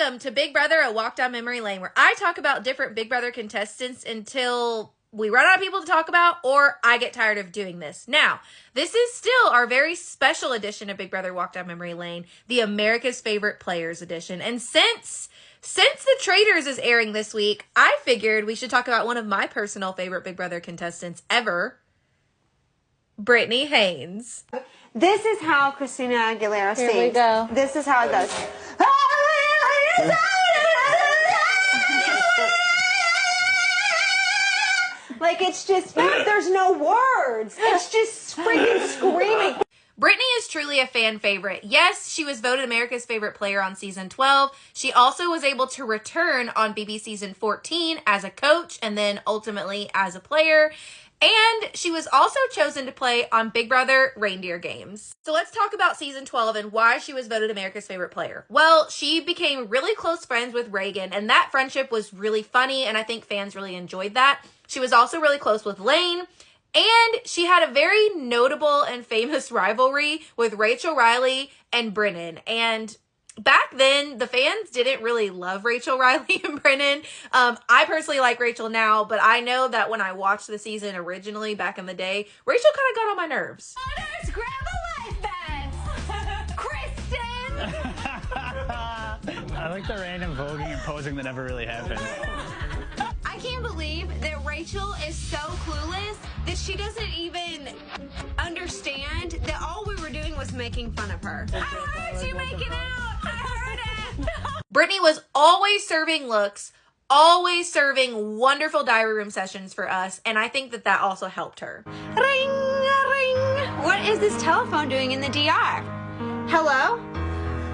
Welcome to Big Brother, a walk down memory lane, where I talk about different Big Brother contestants until we run out of people to talk about or I get tired of doing this. Now, this is still our very special edition of Big Brother Walk Down Memory Lane, the America's Favorite Players edition. And since The Traitors is airing this week, I figured we should talk about one of my personal favorite Big Brother contestants ever, Britney Haynes. This is how Christina Aguilera sings. Here we go. This is how it goes. Like, it's just, there's no words. It's just freaking screaming. Britney is truly a fan favorite. Yes, she was voted America's Favorite Player on season 12. She also was able to return on BB season 14 as a coach and then ultimately as a player. And she was also chosen to play on Big Brother Reindeer Games. So let's talk about season 12 and why she was voted America's Favorite Player. Well, she became really close friends with Reagan, and that friendship was really funny, and I think fans really enjoyed that. She was also really close with Lane, and she had a very notable and famous rivalry with Rachel Riley and Brennan. And back then, the fans didn't really love Rachel Riley and Brennan. I personally like Rachel now, but I know that when I watched the season originally back in the day, Rachel kind of got on my nerves. Honors, grab a life vest! Kristen! I like the random voguing and posing that never really happened. I can't believe that Rachel is so clueless that she doesn't even understand that all we were doing was making fun of her. I heard you making out! I heard it! Britney was always serving looks, always serving wonderful diary room sessions for us, and I think that also helped her. Ring, ring. What is this telephone doing in the DR? Hello?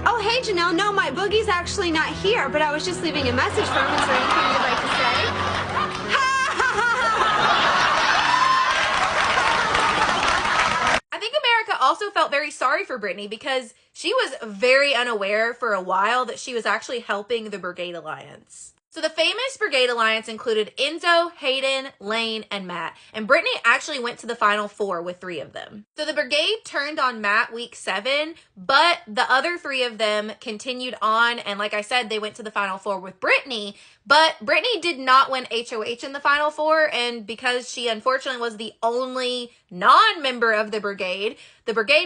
Oh, hey, Janelle. No, my boogie's actually not here, but I was just leaving a message for him. Is there anything you'd like to say? I think America also felt very sorry for Britney because she was very unaware for a while that she was actually helping the Brigade Alliance. So the famous Brigade Alliance included Enzo, Hayden, Lane, and Matt. And Britney actually went to the final four with 3 of them. So the Brigade turned on Matt week 7, but the other 3 of them continued on. And like I said, they went to the final four with Britney. But Britney did not win HOH in the final four. And because she unfortunately was the only non-member of the Brigade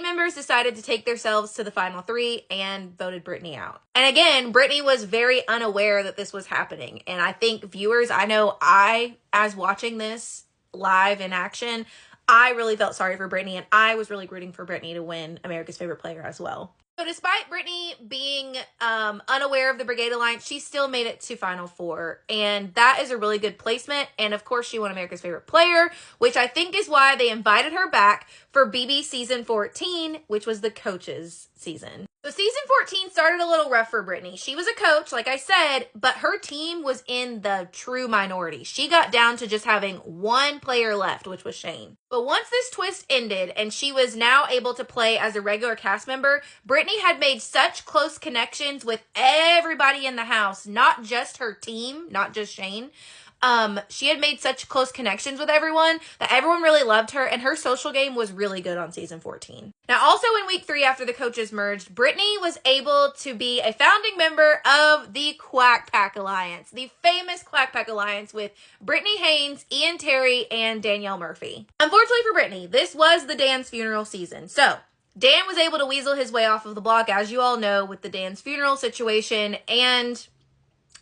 members decided to take themselves to the final 3 and voted Britney out. And again, Britney was very unaware that this was happening. And I think viewers, I know as watching this live in action, I really felt sorry for Britney, and I was really rooting for Britney to win America's Favorite Player as well. So despite Britney being unaware of the Brigade Alliance, she still made it to Final Four. And that is a really good placement. And of course, she won America's Favorite Player, which I think is why they invited her back for BB season 14, which was the coaches season. So season 14 started a little rough for Britney. She was a coach, like I said, but her team was in the true minority. She got down to just having 1 player left, which was Shane. But once this twist ended and she was now able to play as a regular cast member, Britney had made such close connections with everybody in the house, not just her team, not just Shane. She had made such close connections with everyone that everyone really loved her, and her social game was really good on season 14. Now, also in week 3 after the coaches merged, Britney was able to be a founding member of the Quack Pack Alliance, the famous Quack Pack Alliance with Britney Haynes, Ian Terry, and Danielle Murphy. Unfortunately for Britney, this was the Dan's funeral season. So Dan was able to weasel his way off of the block, as you all know, with the Dan's funeral situation, and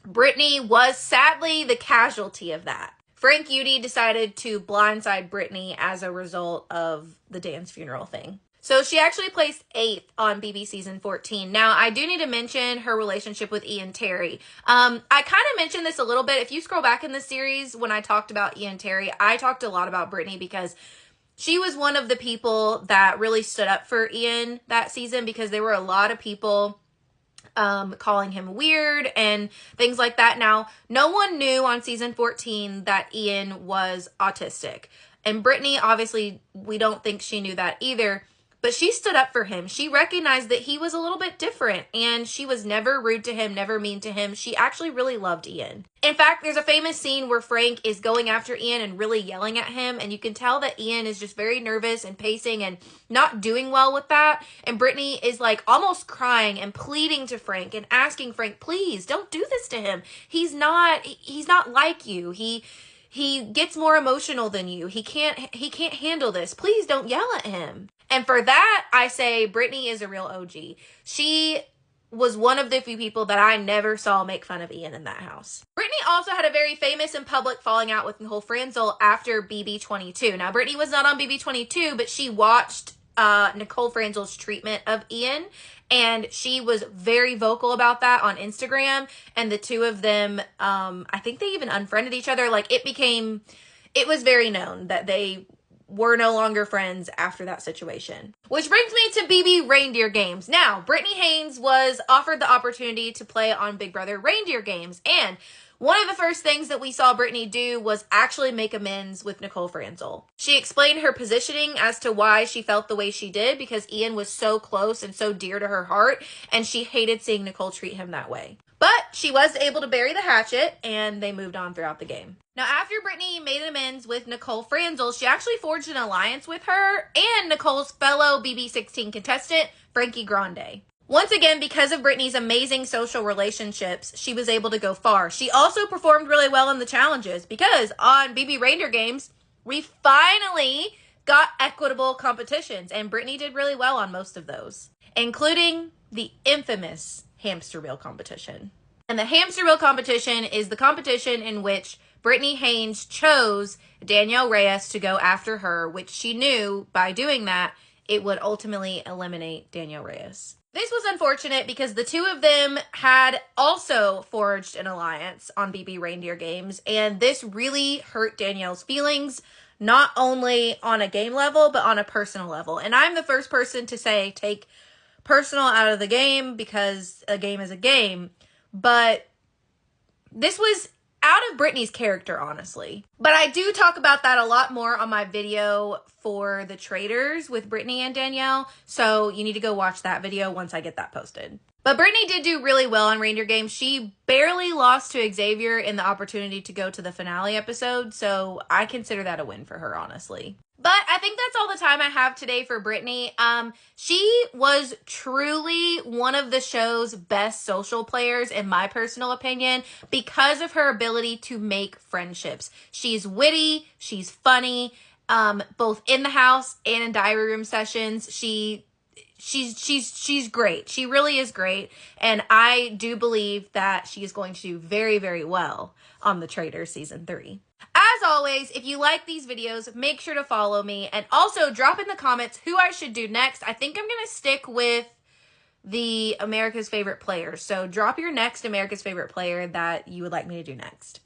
Britney was sadly the casualty of that. Frank Udy decided to blindside Britney as a result of the Dan's funeral thing. So she actually placed 8th on BB season 14. Now, I do need to mention her relationship with Ian Terry. I kind of mentioned this a little bit. If you scroll back in the series, when I talked about Ian Terry, I talked a lot about Britney because she was one of the people that really stood up for Ian that season, because there were a lot of people calling him weird and things like that. Now, no one knew on season 14 that Ian was autistic. And Britney, obviously, we don't think she knew that either. but she stood up for him. She recognized that he was a little bit different, and she was never rude to him, never mean to him. She actually really loved Ian. In fact, there's a famous scene where Frank is going after Ian and really yelling at him, and you can tell that Ian is just very nervous and pacing and not doing well with that. And Britney is like almost crying and pleading to Frank and asking Frank, please don't do this to him. He's not like you. He gets more emotional than you. He can't handle this. Please don't yell at him. And for that, I say Britney is a real OG. She was one of the few people that I never saw make fun of Ian in that house. Britney also had a very famous and public falling out with Nicole Franzel after BB22. Now, Britney was not on BB22, but she watched Nicole Franzel's treatment of Ian, and she was very vocal about that on Instagram, and the two of them, I think they even unfriended each other. Like, it was very known that they were no longer friends after that situation. Which brings me to BB Reindeer Games. Now, Britney Haynes was offered the opportunity to play on Big Brother Reindeer Games, and one of the first things that we saw Britney do was actually make amends with Nicole Franzel. She explained her positioning as to why she felt the way she did, because Ian was so close and so dear to her heart, and she hated seeing Nicole treat him that way. But she was able to bury the hatchet, and they moved on throughout the game. Now, after Britney made amends with Nicole Franzel, she actually forged an alliance with her and Nicole's fellow BB16 contestant, Frankie Grande. Once again, because of Britney's amazing social relationships, she was able to go far. She also performed really well in the challenges, because on BB Reindeer Games, we finally got equitable competitions, and Britney did really well on most of those, including the infamous hamster wheel competition. And the hamster wheel competition is the competition in which Britney Haynes chose Danielle Reyes to go after her, which she knew by doing that, it would ultimately eliminate Danielle Reyes. This was unfortunate because the two of them had also forged an alliance on BB Reindeer Games, and this really hurt Danielle's feelings, not only on a game level, but on a personal level. And I'm the first person to say, take personal out of the game, because a game is a game. But this was out of Britney's character, honestly. But I do talk about that a lot more on my video for the Traitors with Britney and Danielle, so you need to go watch that video once I get that posted. But Britney did do really well on Reindeer Games. She barely lost to Xavier in the opportunity to go to the finale episode, so I consider that a win for her, honestly. But I think that's all the time I have today for Britney. She was truly one of the show's best social players, in my personal opinion, because of her ability to make friendships. She's witty, she's funny, both in the house and in diary room sessions. She's great. She really is great. And I do believe that she is going to do very, very well on The Traitors Season 3. As always, if you like these videos, make sure to follow me, and also drop in the comments who I should do next. I think I'm going to stick with the America's Favorite Players. So drop your next America's Favorite Player that you would like me to do next.